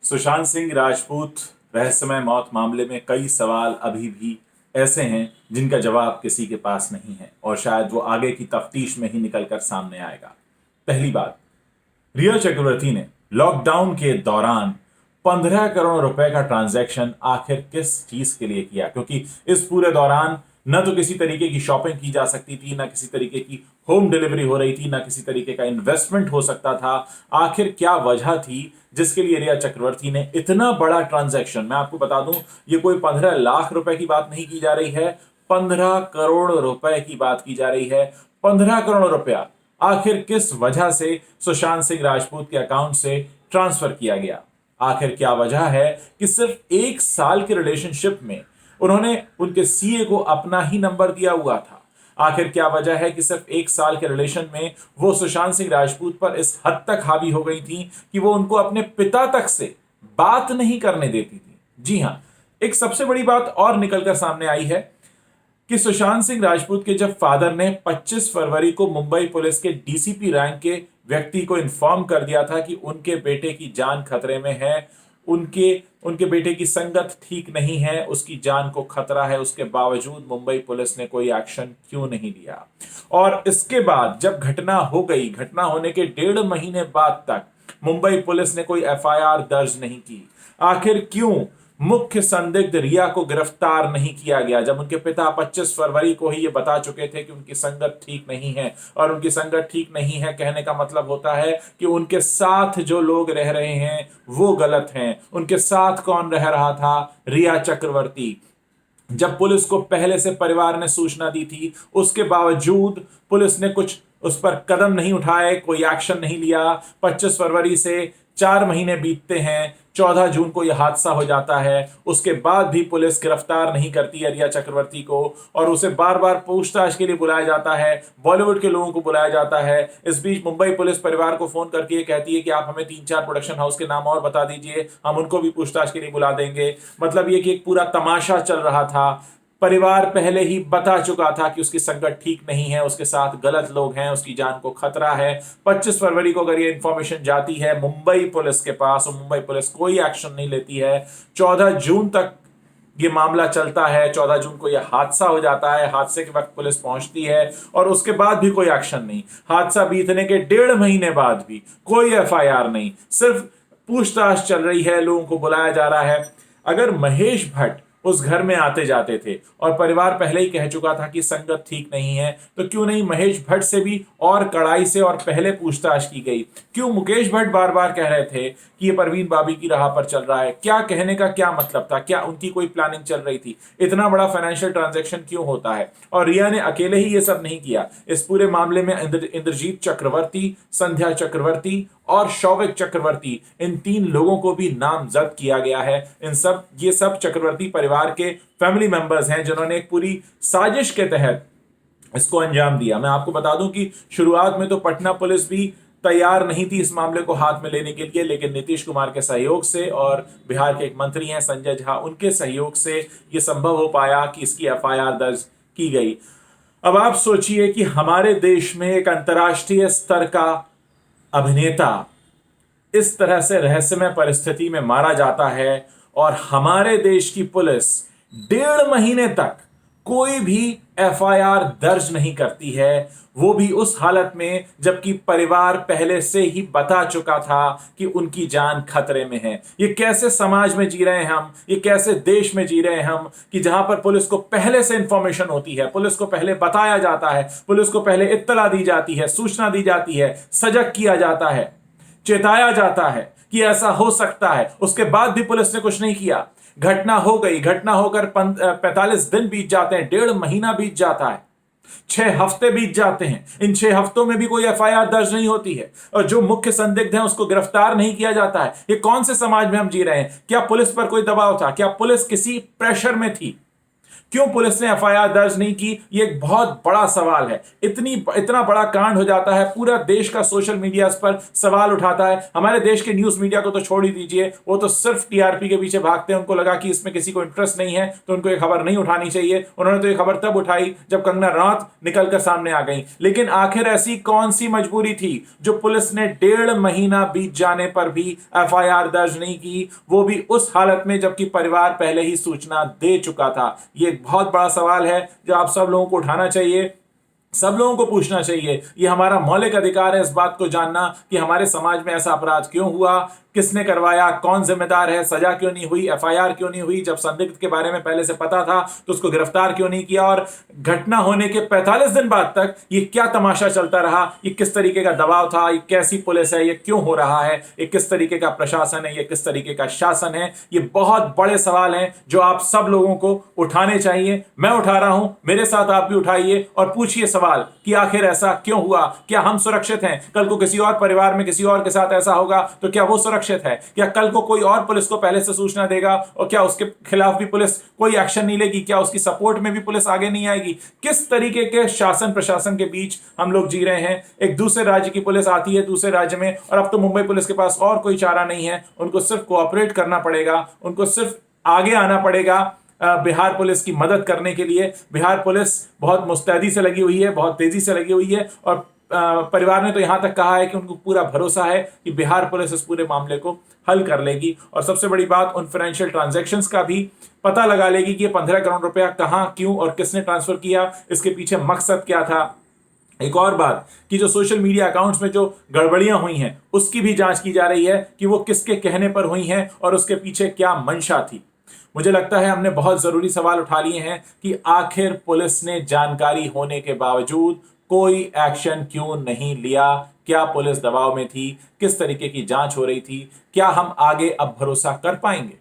सुशांत सिंह राजपूत रहस्यमय मौत मामले में कई सवाल अभी भी ऐसे हैं जिनका जवाब किसी के पास नहीं है और शायद वो आगे की तफ्तीश में ही निकलकर सामने आएगा। पहली बात, रिया चक्रवर्ती ने लॉकडाउन के दौरान 15 करोड़ रुपए का ट्रांजैक्शन आखिर किस चीज के लिए किया? क्योंकि इस पूरे दौरान न तो किसी तरीके की शॉपिंग की जा सकती थी, ना किसी तरीके की होम डिलीवरी हो रही थी, ना किसी तरीके का इन्वेस्टमेंट हो सकता था। आखिर क्या वजह थी जिसके लिए रिया चक्रवर्ती ने इतना बड़ा ट्रांजैक्शन, मैं आपको बता दूं, ये कोई 15 लाख रुपए की बात नहीं की जा रही है, 15 करोड़ रुपए की बात की जा रही है। 15 करोड़ रुपया आखिर किस वजह से सुशांत सिंह राजपूत के अकाउंट से ट्रांसफर किया गया? आखिर क्या वजह है कि सिर्फ 1 साल के रिलेशनशिप में उन्होंने उनके सीए को अपना ही नंबर दिया हुआ था? आखिर क्या वजह है कि सिर्फ 1 साल के रिलेशन में वो सुशांत सिंह राजपूत पर इस हद तक हावी हो गई थी कि वो उनको अपने पिता तक से बात नहीं करने देती थी? जी हां, एक सबसे बड़ी बात और निकलकर सामने आई है कि सुशांत सिंह राजपूत के जब फादर ने 25 फरवरी को मुंबई पुलिस के डीसीपी रैंक के व्यक्ति को इन्फॉर्म कर दिया था कि उनके बेटे की जान खतरे में है, उनके उनके बेटे की संगत ठीक नहीं है, उसकी जान को खतरा है, उसके बावजूद मुंबई पुलिस ने कोई एक्शन क्यों नहीं लिया? और इसके बाद जब घटना हो गई, घटना होने के 1.5 महीने बाद तक मुंबई पुलिस ने कोई एफआईआर दर्ज नहीं की। आखिर क्यों मुख्य संदिग्ध रिया को गिरफ्तार नहीं किया गया जब उनके पिता 25 फरवरी को ही ये बता चुके थे कि उनकी संगत ठीक नहीं है? और उनकी संगत ठीक नहीं है कहने का मतलब होता है कि उनके साथ जो लोग रह रहे हैं वो गलत हैं। उनके साथ कौन रह रहा था? रिया चक्रवर्ती। जब पुलिस को पहले से परिवार ने सूचना दी थी, उसके बावजूद पुलिस ने कुछ उस पर कदम नहीं उठाए, कोई एक्शन नहीं लिया। 25 फरवरी से 4 महीने बीतते हैं, 14 जून को यह हादसा हो जाता है। उसके बाद भी पुलिस गिरफ्तार नहीं करती है रिया चक्रवर्ती को और उसे बार बार पूछताछ के लिए बुलाया जाता है, बॉलीवुड के लोगों को बुलाया जाता है। इस बीच मुंबई पुलिस परिवार को फोन करके ये कहती है कि आप हमें 3-4 प्रोडक्शन हाउस के नाम और बता दीजिए, हम उनको भी पूछताछ के लिए बुला देंगे। मतलब ये कि एक पूरा तमाशा चल रहा था। परिवार पहले ही बता चुका था कि उसकी संगत ठीक नहीं है, उसके साथ गलत लोग हैं, उसकी जान को खतरा है। 25 फरवरी को अगर ये इंफॉर्मेशन जाती है मुंबई पुलिस के पास और मुंबई पुलिस कोई एक्शन नहीं लेती है, 14 जून तक ये मामला चलता है। 14 जून को यह हादसा हो जाता है, हादसे के वक्त पुलिस पहुंचती है और उसके बाद भी कोई एक्शन नहीं। हादसा बीतने के 1.5 महीने बाद भी कोई एफआईआर नहीं, सिर्फ पूछताछ चल रही है, लोगों को बुलाया जा रहा है। अगर महेश भट्ट उस घर में आते जाते थे और परिवार पहले ही कह चुका था कि संगत ठीक नहीं है, तो क्यों नहीं महेश भट्ट से भी और कड़ाई से और पहले पूछताछ की गई? क्यों मुकेश भट्ट बार बार कह रहे थे कि ये परवीन बाबी की राह पर चल रहा है? क्या कहने का क्या मतलब था? क्या उनकी कोई प्लानिंग चल रही थी? इतना बड़ा फाइनेंशियल ट्रांजैक्शन क्यों होता है? और रिया ने अकेले ही ये सब नहीं किया। इस पूरे मामले में इंद्रजीत चक्रवर्ती, संध्या चक्रवर्ती और शौविक चक्रवर्ती, इन 3 लोगों को भी नामजद किया गया है। ये सब चक्रवर्ती परिवार के फैमिली मेंबर्स हैं जिन्होंने एक पूरी साजिश के तहत इसको अंजाम दिया। मैं आपको बता दूं कि शुरुआत में तो पटना पुलिस भी तैयार नहीं थी इस मामले को हाथ में लेने के लिए, लेकिन नीतीश कुमार के सहयोग से और बिहार के एक मंत्री हैं संजय झा, उनके सहयोग से यह संभव हो पाया कि इसकी एफआईआर दर्ज की गई। अब आप सोचिए कि हमारे देश में एक अंतर्राष्ट्रीय स्तर का अभिनेता इस तरह से रहस्यमय परिस्थिति में मारा जाता है और हमारे देश की पुलिस 1.5 महीने तक कोई भी एफआईआर दर्ज नहीं करती है, वो भी उस हालत में जबकि परिवार पहले से ही बता चुका था कि उनकी जान खतरे में है। ये कैसे समाज में जी रहे हैं हम? ये कैसे देश में जी रहे हैं हम कि जहां पर पुलिस को पहले से इंफॉर्मेशन होती है, पुलिस को पहले बताया जाता है, पुलिस को पहले इत्तला दी जाती है, सूचना दी जाती है, सजग किया जाता है, चेताया जाता है कि ऐसा हो सकता है, उसके बाद भी पुलिस ने कुछ नहीं किया। घटना हो गई, घटना होकर 45 दिन बीत जाते हैं, 1.5 महीना बीत जाता है, 6 हफ्ते बीत जाते हैं। इन 6 हफ्तों में भी कोई एफआईआर दर्ज नहीं होती है और जो मुख्य संदिग्ध हैं उसको गिरफ्तार नहीं किया जाता है। ये कौन से समाज में हम जी रहे हैं? क्या पुलिस पर कोई दबाव था? क्या पुलिस किसी प्रेशर में थी? क्यों पुलिस ने एफआईआर दर्ज नहीं की? ये एक बहुत बड़ा सवाल है। इतना बड़ा कांड हो जाता है, पूरा देश का सोशल मीडिया इस पर सवाल उठाता है। हमारे देश के न्यूज मीडिया को तो छोड़ ही दीजिए, वो तो सिर्फ टीआरपी के पीछे भागते हैं। उनको लगा कि इसमें किसी को इंटरेस्ट नहीं है तो उनको ये खबर नहीं उठानी चाहिए। उन्होंने तो ये खबर तब उठाई जब कंगना रनौत निकलकर सामने आ गई। लेकिन आखिर ऐसी कौन सी मजबूरी थी जो पुलिस ने 1.5 महीना बीत जाने पर भी एफआईआर दर्ज नहीं की, वो भी उस हालत में जबकि परिवार पहले ही सूचना दे चुका था? ये एक बहुत बड़ा सवाल है जो आप सब लोगों को उठाना चाहिए, सब लोगों को पूछना चाहिए। ये हमारा मौलिक अधिकार है इस बात को जानना कि हमारे समाज में ऐसा अपराध क्यों हुआ, किसने करवाया, कौन जिम्मेदार है, सजा क्यों नहीं हुई, एफआईआर क्यों नहीं हुई, जब संदिग्ध के बारे में पहले से पता था तो उसको गिरफ्तार क्यों नहीं किया, और घटना होने के 45 दिन बाद तक ये क्या तमाशा चलता रहा, ये किस तरीके का दबाव था, ये कैसी पुलिस है, ये क्यों हो रहा है, ये किस तरीके का प्रशासन है, ये किस तरीके का शासन है। ये बहुत बड़े सवाल हैं जो आप सब लोगों को उठाने चाहिए। मैं उठा रहा हूं, मेरे साथ आप भी उठाइए और पूछिए सवाल कि आखिर ऐसा क्यों हुआ? क्या हम सुरक्षित हैं? कल को किसी और परिवार में किसी और के साथ ऐसा होगा तो क्या वो सुरक्षित है? क्या कल को कोई और पुलिस को पहले से सूचना देगा और क्या उसके खिलाफ भी पुलिस कोई एक्शन नहीं लेगी? क्या उसकी सपोर्ट में भी पुलिस आगे नहीं आएगी? किस तरीके के शासन प्रशासन के बीच हम लोग जी रहे हैं? एक दूसरे राज्य की पुलिस आती है दूसरे राज्य में, और अब तो मुंबई पुलिस के पास और कोई चारा नहीं है, उनको सिर्फ कोऑपरेट करना पड़ेगा, उनको सिर्फ आगे आना पड़ेगा बिहार पुलिस की मदद करने के लिए। बिहार पुलिस बहुत मुस्तैदी से लगी हुई है, बहुत तेजी से लगी हुई है, और परिवार ने तो यहां तक कहा है कि उनको पूरा भरोसा है कि बिहार पुलिस इस पूरे मामले को हल कर लेगी। और सबसे बड़ी बात, उन फाइनेंशियल ट्रांजैक्शंस का भी पता लगा लेगी कि ये 15 करोड़ रुपया कहां, क्यों और किसने ट्रांसफर किया, इसके पीछे मकसद क्या था। एक और बात कि जो सोशल मीडिया अकाउंट्स में जो गड़बड़ियां हुई हैं उसकी भी जांच की जा रही है कि वो किसके कहने पर हुई हैं और उसके पीछे क्या मंशा थी। मुझे लगता है हमने बहुत जरूरी सवाल उठा लिए हैं कि आखिर पुलिस ने जानकारी होने के बावजूद कोई एक्शन क्यों नहीं लिया? क्या पुलिस दबाव में थी? किस तरीके की जांच हो रही थी? क्या हम आगे अब भरोसा कर पाएंगे?